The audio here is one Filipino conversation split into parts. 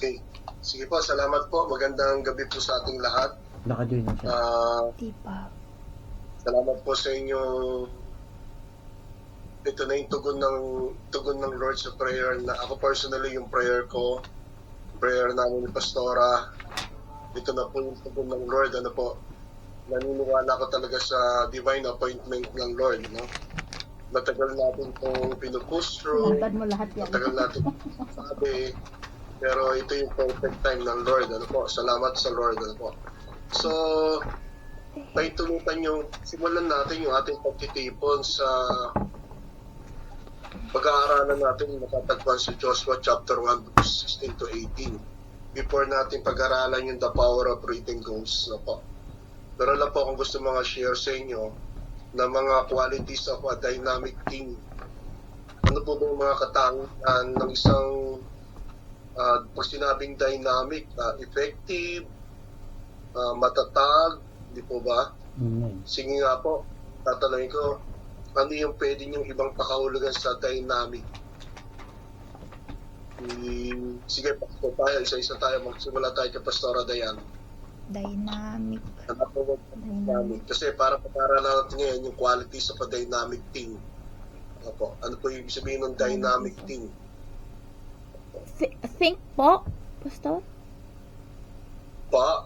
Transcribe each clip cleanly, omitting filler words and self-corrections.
Okay. Sige po, salamat po. Magandang gabi po sa ating lahat. Naka-join na siya. Diba? Salamat po sa inyong ito na yung tugon ng Lord sa prayer na ako personally yung prayer ko, prayer namin ni Pastora. Ito na po yung tugon ng Lord. Ano po? Naniniwala ko talaga sa divine appointment ng Lord, no? Matagal natin itong pinupush through. Laban mo lahat yan. Matagal natin sabi. Pero ito yung perfect time ng Lord. Ano po? Salamat sa Lord. Ano po? So, may tulutan yung simulan natin yung ating pagtitipon sa pag-aaralan natin matatagpuan sa Joshua chapter 1 verse 16 to 18. Before natin pag-aralan yung the power of written ghosts. Ano po? Pero lang po kung gusto mga share sa inyo na mga qualities of a dynamic team. Ano po ba yung mga katangian ng isang pag sinabing dynamic, effective, matatag, di po ba? Sige nga po, tatanungin ko, ano yung pwede niyong ibang pakahulugan sa dynamic? Sige, pastor tayo, isa-isa tayo, magsimula tayo kay Pastora Dayan. Dynamic. Ano po dynamic? Kasi para pag-aralan natin ngayon yung qualities of a dynamic team. Ano po yung sabihin ng dynamic team? Think po, Pastor? Pa?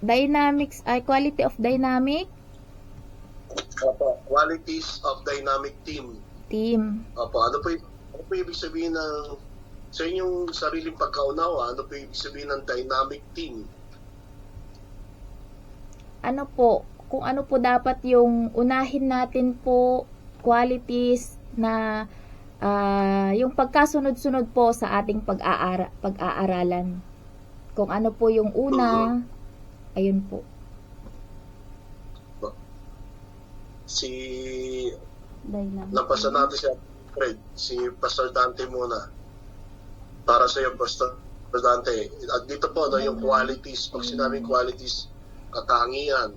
Dynamics, quality of dynamic Qualities of dynamic team. team. Ano po yung ibig sabihin ng sa inyong sariling pagkaunawa, ano po yung ibig sabihin ng dynamic team? Ano po, kung ano po dapat yung unahin natin po, qualities na yung pagkasunod-sunod po sa ating pag-aaralan. Kung ano po yung una, ayun po. Si Dynamic. napasan natin si Fred, si Pastor Dante muna. Para sa iyo, Pastor Dante. At dito po, no, yung qualities, pag sinabing qualities, katangian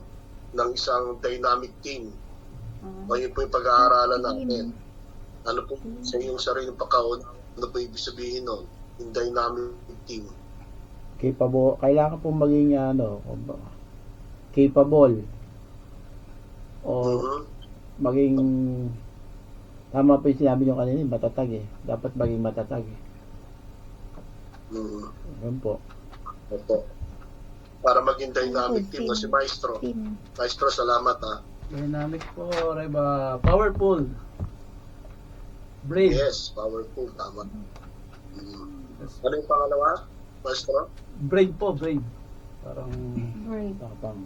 ng isang dynamic team. O yun po yung pag-aaralan natin. Ano po sa iyong sariling pagkaunawa, ano po ibig sabihin nun? Yung dynamic team. Capable, kailangan po maging capable o maging tama po yung sinabi nyo kanina, matatag dapat maging matatag yun po. Opo. Para maging dynamic team na si Maestro. Team. Maestro, salamat ha. Dynamic po, Reba. Powerful. Brave. Yes, powerful, tama. Ano yung pangalawa, Maestro? Brave po, brave. Parang Brave. Tapang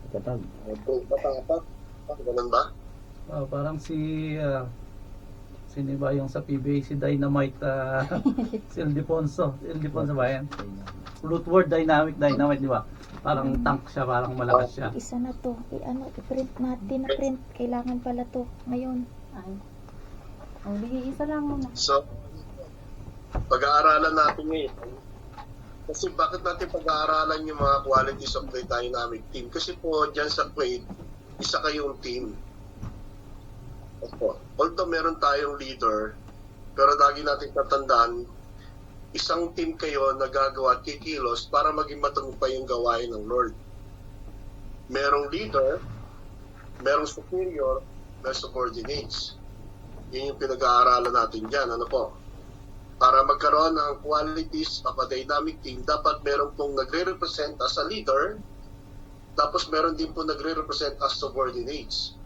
matatag. Matapat. Ganun ba? parang si sino ba yung sa PBA, si Dynamite, si Ildefonso. Ildefonso ba yan? Root word dynamic, di ba? Parang tank siya, parang malakas siya. Isa na to. I-print natin na print. Kailangan pala to ngayon. Isa lang muna. So, pag-aaralan natin ngayon. Kasi bakit natin pag-aaralan yung mga qualities of the dynamic team? Kasi po, dyan sa Quaid, isa kayong team. Opo. Although meron tayong leader, pero lagi natin tatandaan, isang team kayo na gagawa at kikilos para maging matagumpay yung gawain ng Lord. Merong leader, merong superior, merong subordinates. Yun yung pinag-aaralan natin dyan. Ano po? Para magkaroon ng qualities of a dynamic team, dapat meron pong nagre-represent as a leader, tapos meron din po nagre-represent as subordinates.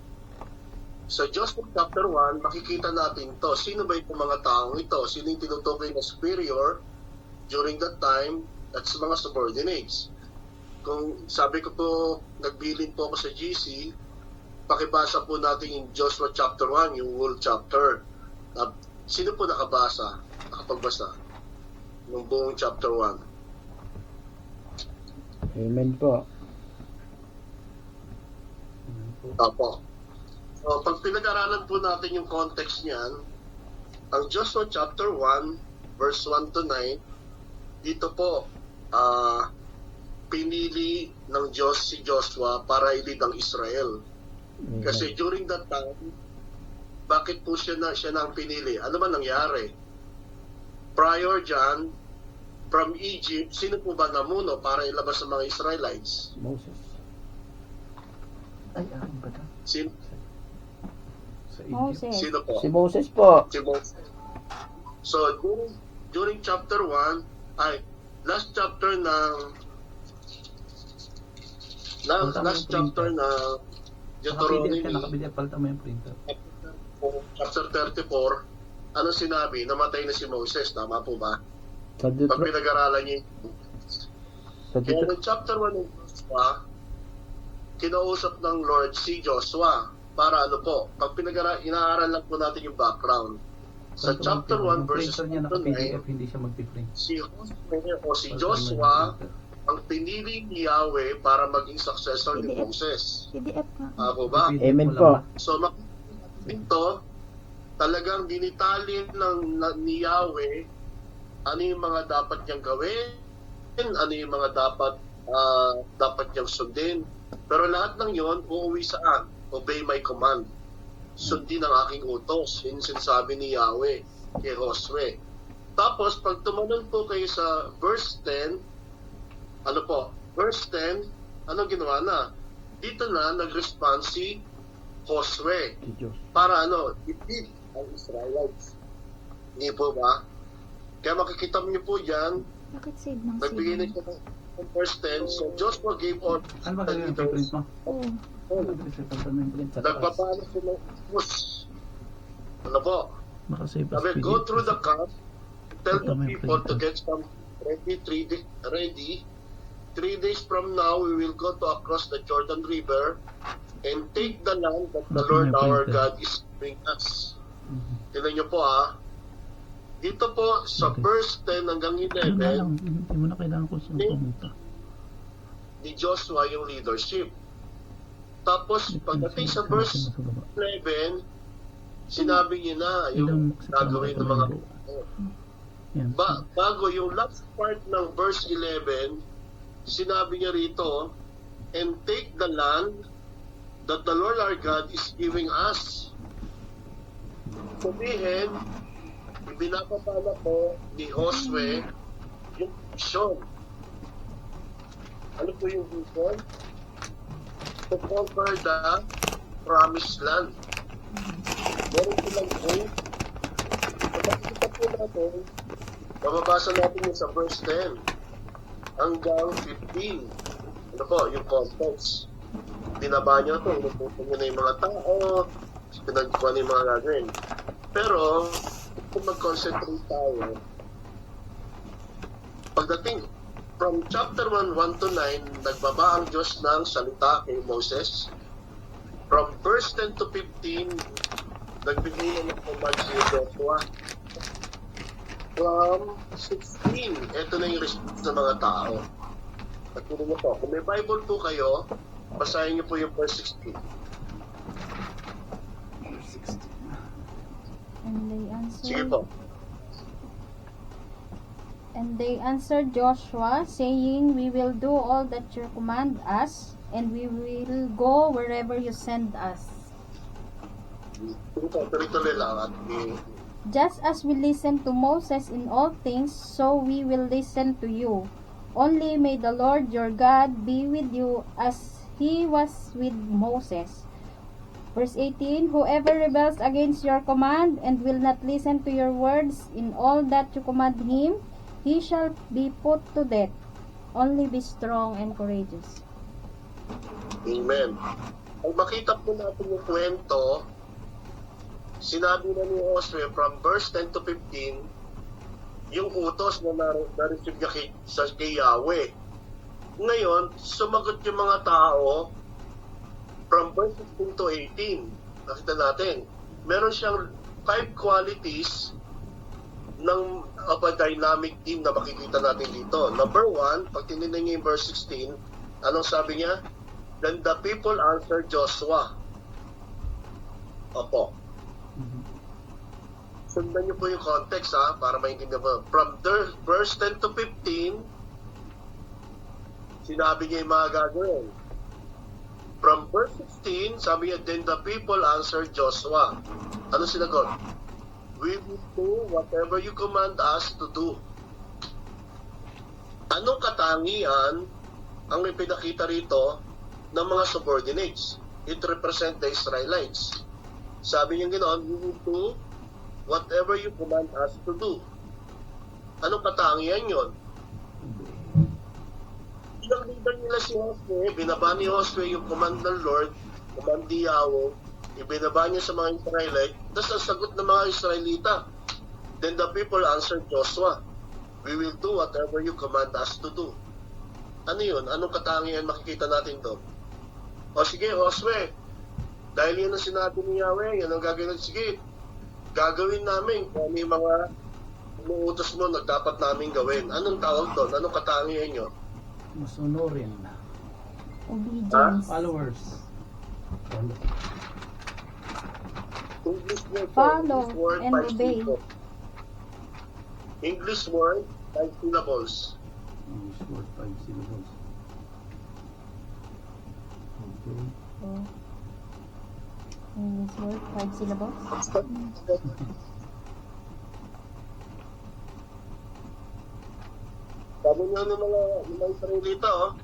Sa Joshua chapter 1, makikita natin to. Sino ba yung mga taong ito? Sino yung tinutukoy na superior during that time? That's mga subordinates. Kung sabi ko po, nagbilin po ako sa GC, pakibasa po natin yung Joshua chapter 1, yung whole chapter. Sino po nakabasa? Nakapagbasa? Ng buong chapter 1. Amen po. Opo. So, pag pinag-aralan po natin yung context niyan, ang Joshua chapter 1, verse 1 to 9, dito po, pinili ng Diyos si Joshua para i-lead ang Israel. Kasi during that time, bakit po siya na ang pinili? Ano ba nangyari? Prior dyan, from Egypt, sino po ba namuno para ilabas ang mga Israelites? Moses. Ay, akin ba ito? Sino, Sa Egypt. Moses. sino po? Si Moses po. Si Moses. So, during chapter 1, last chapter last chapter na Nakabili ka, Deuteronomy, nakabili. Palta mo yung printer. chapter 34, ano sinabi? Namatay na si Moses, tama po ba? Sa Pag pinag-aralan niyo, sa kaya ng chapter 1 ng Joshua, kinausap ng Lord si Joshua para ano po, pag inaaral lang po natin yung background. Sa chapter 1 verses printer niya 1 to naka-PDF, 9, hindi siya mag-print. si Joshua ang pinili ni Yahweh para maging successor ni PDF. Moses. PDF nga. Ako ba? Amen po. So makikita dito, talagang dinitalin ni Yahweh ano yung mga dapat niyang gawin, ano yung mga dapat niyang sundin. Pero lahat ng yon uuwi saan? Obey my command. Sundin ang aking utos. Yun yung sinasabi ni Yahweh kay Josue. Tapos, pag tumanon po kayo sa verse 10, ano po? Verse 10, ano ginawa na? Dito na nag-respond si Josue Si Diyos. para i-feed ang Israelites. Hindi po ba? Kaya makikita niyo po dyan, Bakit save ng nagbigay na save? siya ng verse 10, so Joshua gave order Ano ba gagawin yung print mo? Oo. Palta mo yung print sa taas. Nagpapalo sila ng Diyos. Ano po? Naka-save as Sabi, PDF. go through the camp, tell the May people to printer. get some ready. 3 days from now, we will go to across the Jordan River and take the land that the Bakit Lord may our printer? God is giving us. Mhm. Tignan niyo po Dito po sa Okay. verse 10 hanggang Ano na 11, lang, hindi mo na kailangan kung saan pumunta. ni Joshua yung leadership. Tapos, pagdating sa verse 11, sinabi niya na yung gagawin ng mga Yan. bago yung last part ng verse 11, sinabi niya rito, and take the land that the Lord our God is giving us. Sabihin, ibinapapala po ni Josue yung vision. Ano po yung vision? To conquer the promised land. Meron silang oath. Kapag po natin, mababasa natin yung sa verse 10 hanggang 15. Ano po, yung context. Binaba nyo ito, inutusan nyo na yung mga tao, pinagkuha na yung mga gagawin. Pero, kung mag-concentrate tayo, pagdating from chapter 1 to 9, nagbaba ang Diyos ng salita kay Moses. From verse 10 to 15, nagbigay na ng command si Joshua. From 16, ito na yung response ng mga tao. At tuloy mo po, kung may Bible po kayo, basahin niyo po yung verse 16. Sige po. And they answered Joshua, saying, We will do all that you command us, and we will go wherever you send us. Sige po, tuloy-tuloy lang. At Just as we listened to Moses in all things, so we will listen to you. Only may the Lord your God be with you as he was with Moses. Verse 18, Whoever rebels against your command and will not listen to your words in all that you command him, he shall be put to death. Only be strong and courageous. Amen. Pag makita po natin yung kwento, sinabi na ni Josue from verse 10 to 15, yung utos na na-receive niya kay Yahweh. Ngayon, sumagot yung mga tao from verse 16 to 18. Nakita natin, meron siyang 5 qualities of a dynamic team na makikita natin dito. Number 1, pag tinignan niyo yung verse 16, anong sabi niya? Then the people answered Joshua. Opo. Sundan niyo po yung context para maintindihan mo. From verse 10 to 15, sinabi niya yung mga gagawin. From verse 16, sabi niya, then the people answered Joshua. Ano sinagot? We will do whatever you command us to do. Anong katangian ang ipinakita rito ng mga subordinates? It represent the Israelites. Sabi niya ganoon, we will do whatever you command us to do. Anong katangian yon? Bilang leader nila si Josue, binaba ni Josue yung command ng Lord, command ni Yahweh, ibinaba niya sa mga Israelite, tapos ang sagot ng mga Israelita. Then the people answered Joshua, we will do whatever you command us to do. Ano yun? Anong katangian makikita natin doon? O sige, Josue, dahil yun ang sinabi ni Yahweh, yan ang gagawin. Sige, gagawin namin kung ano yung mga umuutos mo na dapat namin gawin. Anong tawag doon? Anong katangian nyo? Masunurin. Obedience. Followers. English word. Follow English word, and 5 obey. syllables. English word, 5 syllables. English word, 5 syllables. Okay. Oh. English word, 5 syllables. Sabi nga ng mga Israelita,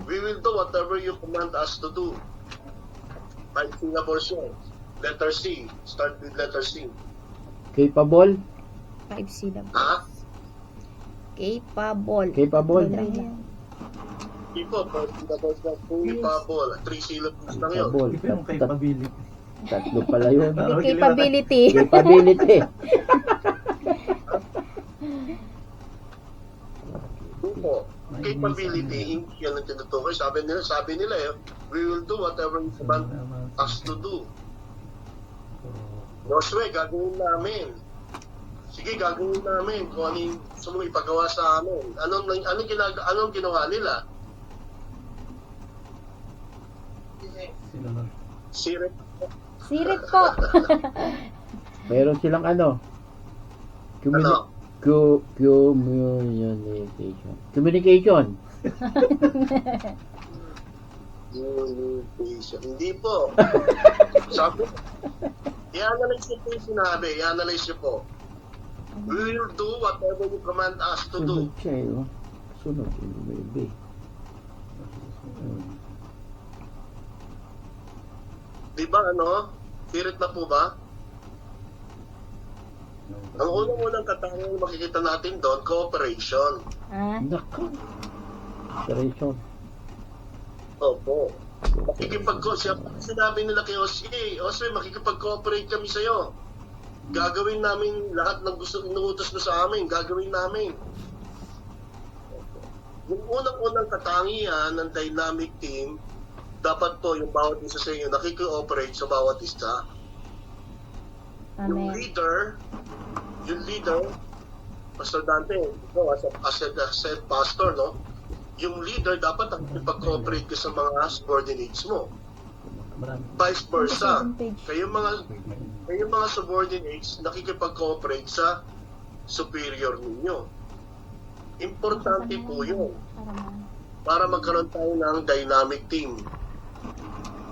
we will do whatever you command us to do. 5 syllables yun. Letter C. Start with letter C. Capable? 5 syllables. Ha? Capable. Capable? Tuloy lang. Ito, 5 syllables na capable. 3 syllables lang yun. Capable. Ito yung capability. Tatlo pala yun. Capability. Capability. Ito, capability, hindi yan ang tinutukoy. Sabi nila we will do whatever you command us to do. Josue, gagawin namin. Sige, gagawin namin kung ano yung gusto mong ipagawa sa amin. Anong ginawa nila? Sinunod. Sirit. Sirit po. Mayroon silang ano? Ano? Communication. Communication. Hindi po. Sabi, i-analyze niyo po yung sinabi. I-analyze niyo po. We will do whatever you command us to do. Sunod siya eh. Oh. Sunod. Maybe. Di ba Sirit na po ba? Ang unang-unang katangian na makikita natin doon, cooperation. Ah, Nako. Operation. Opo. Sinabi nila kay Josue, makikipag-cooperate kami sa'yo. Gagawin namin lahat ng gusto inuutos mo sa amin. Gagawin namin. Yung unang-unang katangian ng dynamic team, dapat po yung bawat isa sa inyo nakikooperate sa bawat isa. Yung amen. leader, Pastor Dante, as a pastor, yung leader dapat nakikipag-cooperate ka sa mga subordinates mo. Marami. Vice versa. Page. Kayong mga subordinates nakikipag-cooperate sa superior ninyo. Importante po yun para magkaroon tayo ng dynamic team.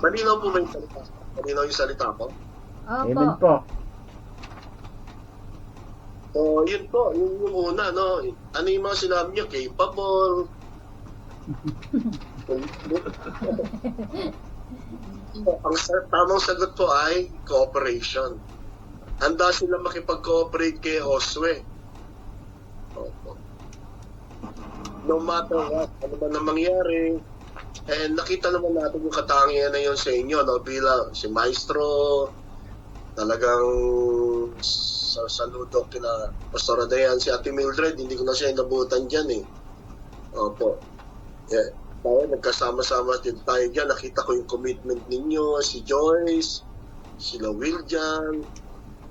Malinaw po ba yung salita? Malinaw yung salita ko? Amen Opo. po. So, yun po. Yung una, ano yung mga sinabi nyo? Capable. Ang tamang sagot po ay cooperation. Handa sila makipag-cooperate kay Josue. Opo. No matter what, ano ba na mangyari, and nakita naman natin yung katangian na yun sa inyo, bilang si Maestro, talagang saludo kila Pastor Dayan, si Ate Mildred, hindi ko na siya inabutan dyan eh. Opo. Yeah. Tayo, nagkasama-sama din tayo dyan. Nakita ko yung commitment ninyo, si Joyce, sila Will dyan.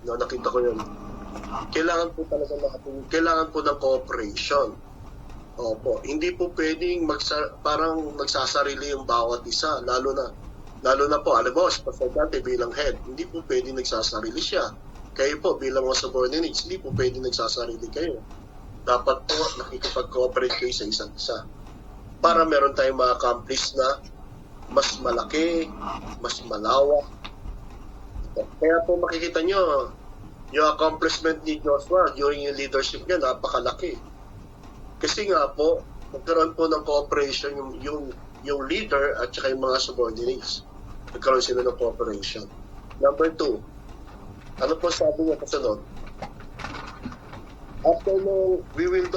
Nakita ko yun. Kailangan po talaga kailangan po ng cooperation. Opo. Hindi po pwedeng parang magsasarili yung bawat isa. Lalo na po, alam mo, Pastor Dante bilang head, hindi po pwedeng nagsasarili siya. Kayo po bilang mga subordinates, hindi po pwedeng nagsasarili kayo. Dapat po nakikipag-cooperate kayo sa isa't isa. Para meron tayong ma-accomplish na mas malaki, mas malawak. Kaya po makikita nyo, yung accomplishment ni Joshua during yung leadership niya, napakalaki. Kasi nga po, magkaroon po ng cooperation yung leader at saka yung mga subordinates. Nagkaroon sila ng cooperation. Number 2, ano po sabi niya kasunod? After no, we will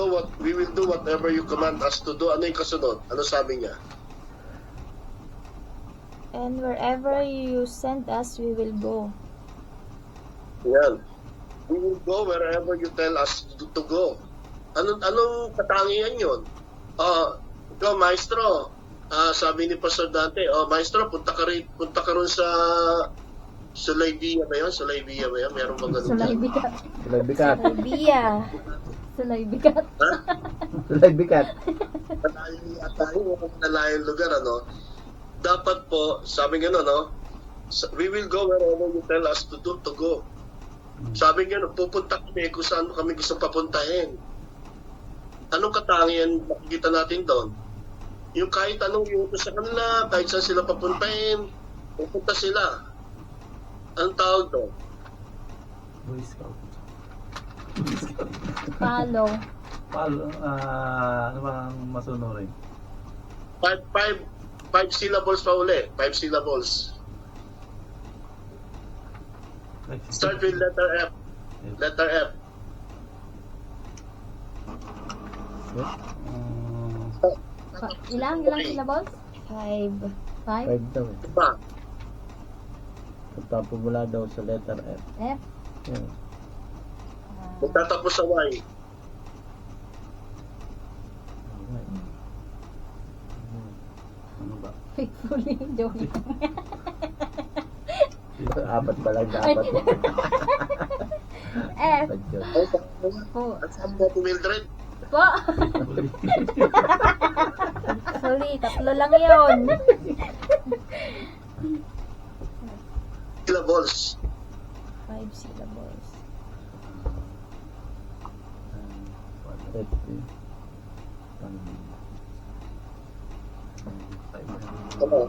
do whatever you command us to do. Ano yung kasunod? Ano sabi niya? And wherever you send us, we will go. Yan. We will go wherever you tell us to go. Anong katangian yun? Ikaw, maestro, sabi ni Pastor Dante, maestro, punta ka ron sa Sulaybia ba yun? Sulaybia ba yun? Meron bang ganun Sulay dyan? bigat. Sulay bikat. Bia. Sulay bigat. Ha? Sulay bikat. Malayong lugar, ano? Dapat po, sabi nga no, we will go wherever you tell us to go. Sabi nga, pupunta kami kung saan kami gusto papuntahin. Anong katangian makikita natin doon? Yung kahit anong iutos sa kanila, kahit saan sila papuntahin, pupunta sila. Anong tawag doon? Boy Scout. Follow. Ano bang masunurin? Five syllables pa uli. 5 syllables. Start with letter F. Letter F. Ilang syllables? 5. 5? 5 daw eh. Diba? Magpapumula daw sa letter F. F? Yan. Magtatapos sa Y. Ano ba? Faithfully, joke. Apat pa lang dapat. F. Apat yun. Po. At sabi mo, Mildred, Po. Sorry, 3 lang yun. syllables. 5 syllables. F. Ano?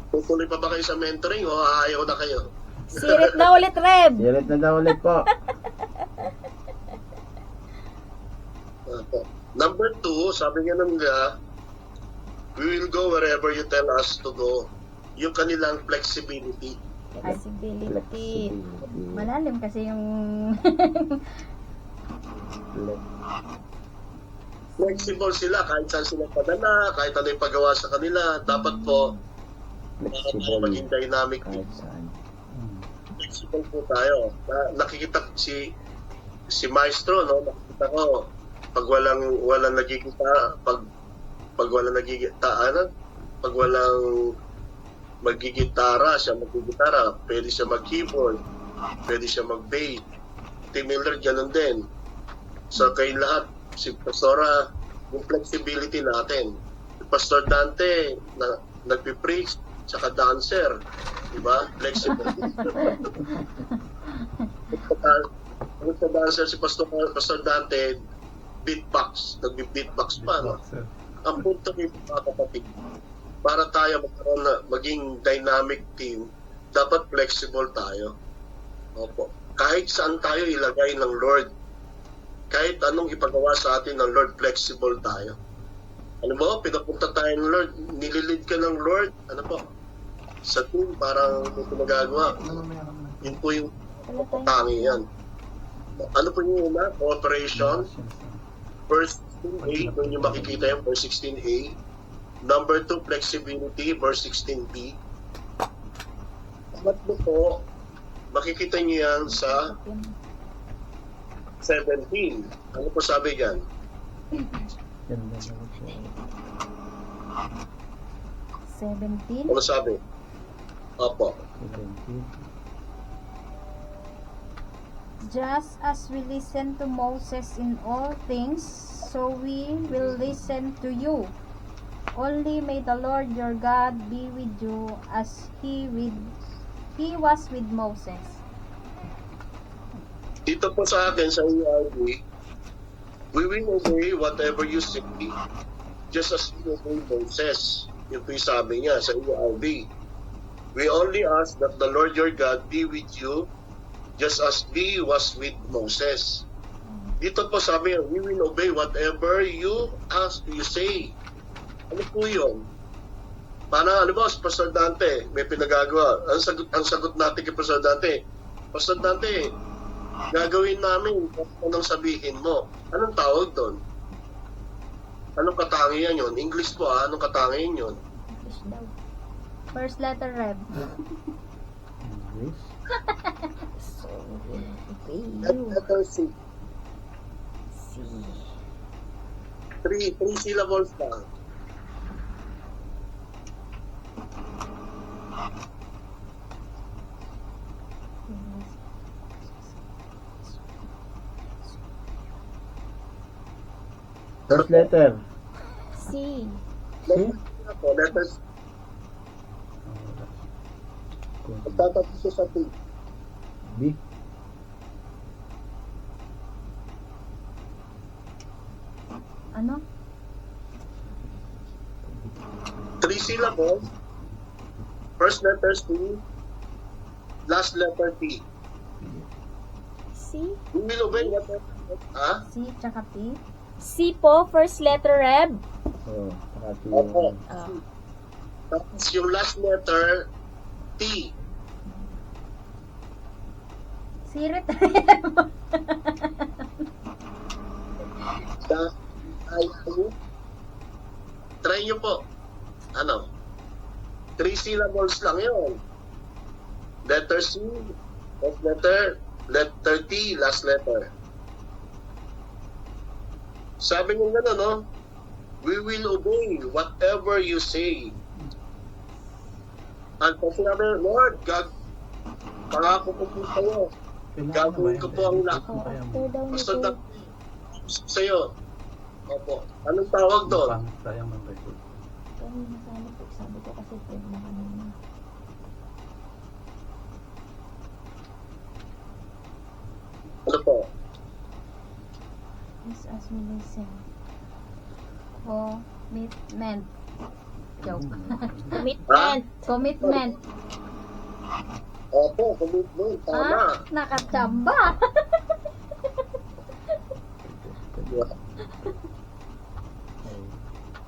Tutuloy pa ba kayo sa mentoring o ayaw na kayo? Sirit na ulit, Reb! Diret na daw ulit po. Number 2, sabi nga nung we will go wherever you tell us to go. Yung kanilang flexibility. Flexibility. Malalim kasi yung... Flexible sila kahit saan sila padala, kahit ano yung pagawa sa kanila. Dapat po, Flexible. maging dynamic. Kahit saan. Flexible po tayo. Nakikita si Maestro, no? Nakikita ko, pag walang nagigita, pag walang nagigita, pag walang magigitara, siya magigitara, pwede siya mag-keyboard, pwede siya mag-bass. Team Miller, ganun din. So, kayo lahat, si Pastora, yung flexibility natin. Si Pastor Dante, nagpipreach, saka dancer. Diba? Flexible. Kung sa dancer si Pastor Dante, beatbox. Nagbi-beatbox pa, no? Ang punto nito, mga kapatid, para tayo maging dynamic team, dapat flexible tayo. Opo. Kahit saan tayo ilagay ng Lord, kahit anong ipagawa sa atin ng Lord, flexible tayo. Ano mo, pinapunta tayo ng Lord, nililid ka ng Lord, ano po, sa team, parang ito magagawa. Yun po yung tangi yan. Ano po yung una? Cooperation. Verse 16a, doon yung makikita yung verse 16a. Number 2, flexibility, verse 16b. Pangatlo po, makikita niyo yan sa 17. Ano po sabi dyan? Yan na daw po. 17? Ano sabi? Opo. 17. Just as we listen to Moses in all things, so we will listen to you. Only may the Lord your God be with you as he was with Moses. Dito po sa akin sa ERV, we will obey whatever you say, just as you obey Moses. Yun po yung sabi niya sa ERV. We only ask that the Lord your God be with you, just as he was with Moses. Dito po sabi, we will obey whatever you ask, you say. Ano po yun? Parang, ano ba, Pastor Dante, may pinagagawa. Ang sagot natin kay Pastor Dante, Pastor Dante, gagawin namin kung anong sabihin mo. Anong tawag doon? Anong katangian yun? English po anong katangian yun? English daw. First letter Reb. English. So, obey you. Letter C. C. Three syllables lang. First letter. C. Letter C. Pagtatapos siya sa T. B. Ano? Three syllables. First letter C. Last letter T. C. We will obey whatever. Ha? C tsaka T. C po, first letter Reb. Oh, saka T. Opo. Ah. Tapos yung last letter T. Sirit. Try nyo po. Ano? 3 syllables lang yun. Letter C, first letter, letter T, last letter. Sabi nyo gano'n, no? We will obey whatever you say. At pag sinabi, Lord, pangako ko po sa'yo. Gagawin ko po ang lahat. Oh, after daw Basta nito. sa'yo. Opo. Anong tawag doon? Sayang ng record. Kanina sana po, sabi ko kasi friend na kanina. Ano po? Yes, as we listen. Commitment. Joke. Commitment. Commitment. Opo, commitment. Tama. Nakachamba.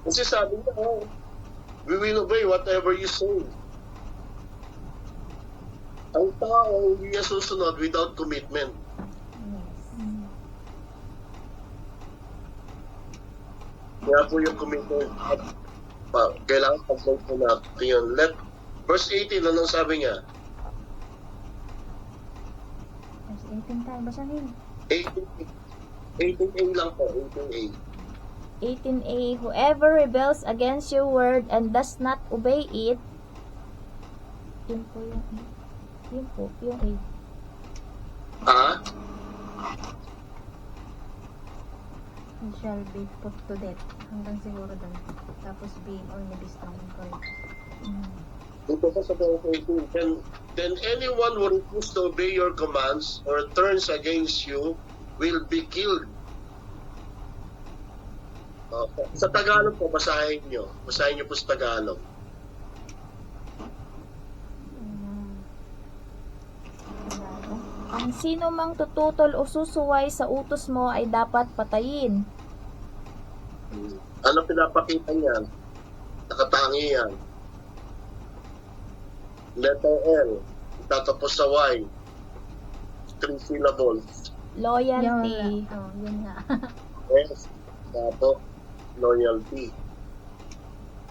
Kasi sabi niya, we will obey whatever you say. Ang tao, hindi niya susunod without commitment. Kaya po yung commitment. Kailangan pag-vote po natin yun. Verse 18, anong sabi niya? Verse 18 tayo. Basahin. 18A lang po, 18A. 18a, whoever rebels against your word and does not obey it, yun po yung A. Yun po, yung A. Ah? He shall be put to death. Hanggang siguro doon. Tapos being or nabistang correct. Ito pa sa verse 18. Then anyone who refuses to obey your commands or turns against you will be killed. Okay. Sa Tagalog po, basahin nyo. Basahin nyo po sa Tagalog. Ang sino mang tututol o susuway sa utos mo ay dapat patayin. Ano pinapakita niyan? Nakatangi yan. Letter L. Tatapos sa Y. 3 syllables. Loyalty. Yun nga. S. Dato. Loyalty.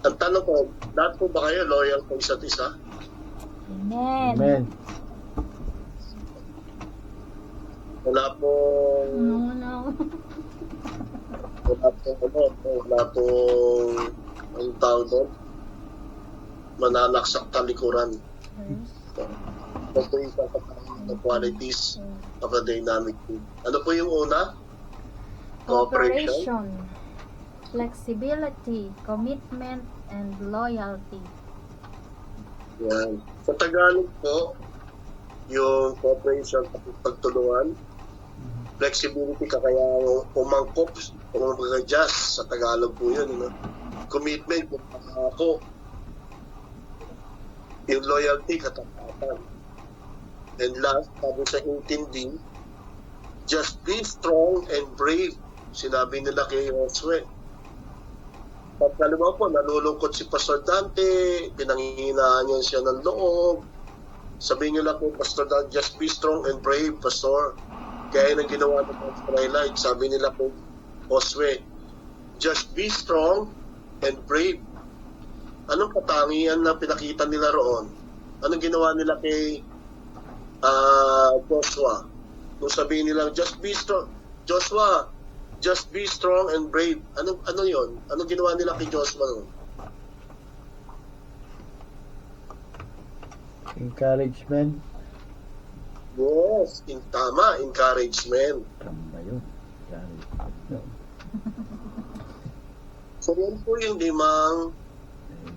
Ang tanong ko, lahat po ba kayo loyal sa isa't isa? Amen. Amen. Wala pong... No. Wala pong... Ang tawag doon? Mananaksak talikuran. Ito po yung the qualities of a dynamic team. Ano po yung una? Cooperation. Cooperation. Flexibility. Commitment and loyalty. Yan. Sa Tagalog po, yung cooperation at pagtulungan, flexibility kaya umangkop, umag-adjust, sa Tagalog po yun. No? Commitment, kung ako. Yung loyalty, katapatan. And last, sabi sa intindi, Just be strong and brave. Sinabi nila kay Josue. Pagkalima po, nalulungkot si Pastor Dante, pinanghihinaan niya siya ng loob. Sabihin nila po, Pastor Dante, just be strong and brave, Pastor. Kaya nang ginawa ng Pastor Highlight, sabi nila po, Josue, just be strong and brave. Anong katangian na pinakita nila roon? Anong ginawa nila kay Joshua? Nung sabihin nila, just be strong. Joshua, just be strong and brave. Ano yon? Anong ginawa nila kay Joshua noon? Encouragement. Yes, tama, encouragement. Tama yun. Encouragement. So yan po yung 5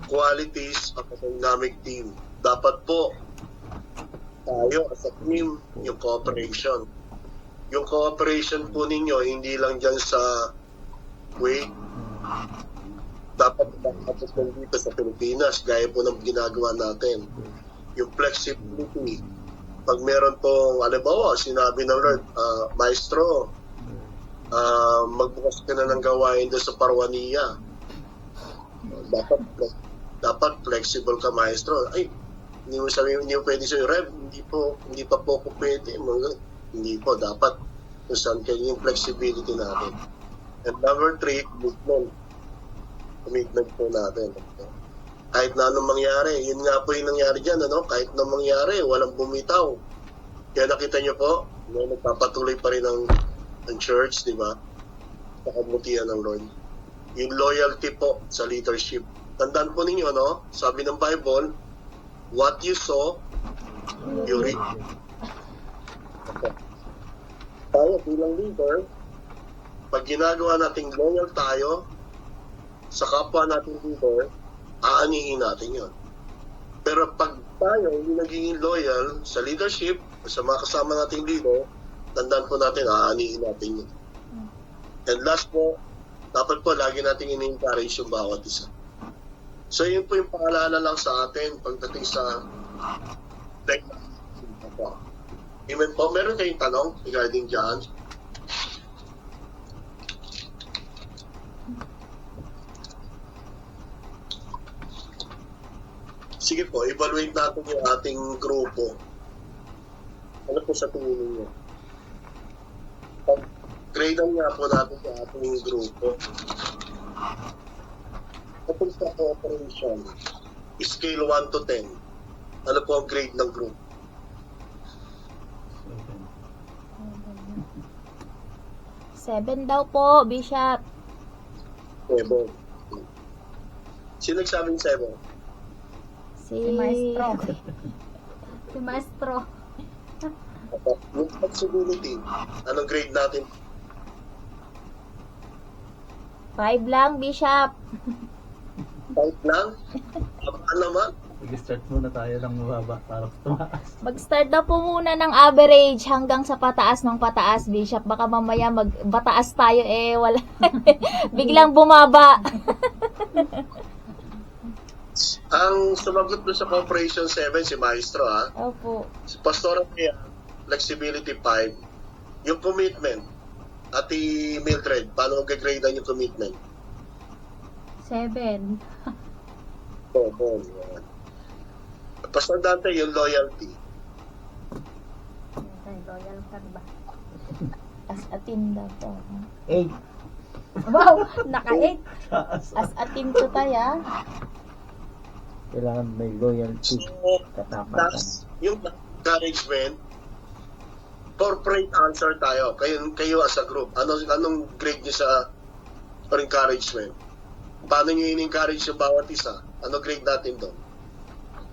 qualities of a dynamic team. Dapat po tayo as a team, yung cooperation. Yung cooperation po ninyo, hindi lang dyan sa Kuwait. Dapat po dito sa Pilipinas, gaya po ng ginagawa natin. Yung flexibility. Pag meron pong, halimbawa, sinabi ng Lord, Maestro, magbukas ka na ng gawain doon sa Parwania. Dapat flexible ka, Maestro. Ay, hindi mo sabihin, hindi mo pwede sa'yo, Rev, hindi pa po ako pwede. Hindi po, dapat kung saan kayo yung flexibility natin. And number 3, commitment. Commitment po natin. Kahit na anong mangyari, yun nga po yung nangyari dyan, ano? Kahit na mangyari, walang bumitaw. Kaya nakita nyo po, nagpapatuloy pa rin ang church, di ba? Sa kabutihan ng Lord. Yung loyalty po sa leadership. Tandaan po ninyo, no? Sabi ng Bible, what you sow, you reap. Tayo bilang leader, pag ginagawa nating loyal tayo sa kapwa nating leader, aanihin natin yun. Pero pag tayo hindi naging loyal sa leadership, sa mga kasama nating leader, tandaan po natin, aanihin natin yun. And last po, dapat po lagi natin in-encourage yung bawat isa. So yun po yung paalala lang sa atin pagdating sa Amen po. Meron kayong tanong regarding dyan? Sige po, evaluate natin yung ating grupo. Ano po sa tingin ninyo? Grade nga po natin yung ating grupo. Kapag sa cooperation, scale 1 to 10, ano po ang grade ng group? 7 daw po, Bishop. 7. Sino nagsabing 7? Si Maestro. Si Maestro. Yung flexibility, anong grade natin? 5 lang, Bishop. 5 lang? Abaan naman. Mag-start muna tayo ng mababa para tumaas. Mag-start na po muna ng average hanggang sa pataas ng pataas, Bishop. Baka mamaya bataas tayo wala. Biglang bumaba. Ang sumagot doon sa Cooperation 7, si Maestro, ha? Opo. Si Pastor Kaya, flexibility 5. Yung commitment, Ate Mildred, paano mag-gradean yung commitment? 7. Oo. Pastor Dante, yung loyalty. Loyal ka ba? As a team daw po. 8. Wow! Naka-8. As a team to tayo. Kailangan may loyalty. So, Katapatan. that's yung encouragement. Corporate answer tayo. Kayo as a group. Anong grade niyo sa encouragement? Paano niyo in-encourage yung bawat isa? Ano grade natin doon?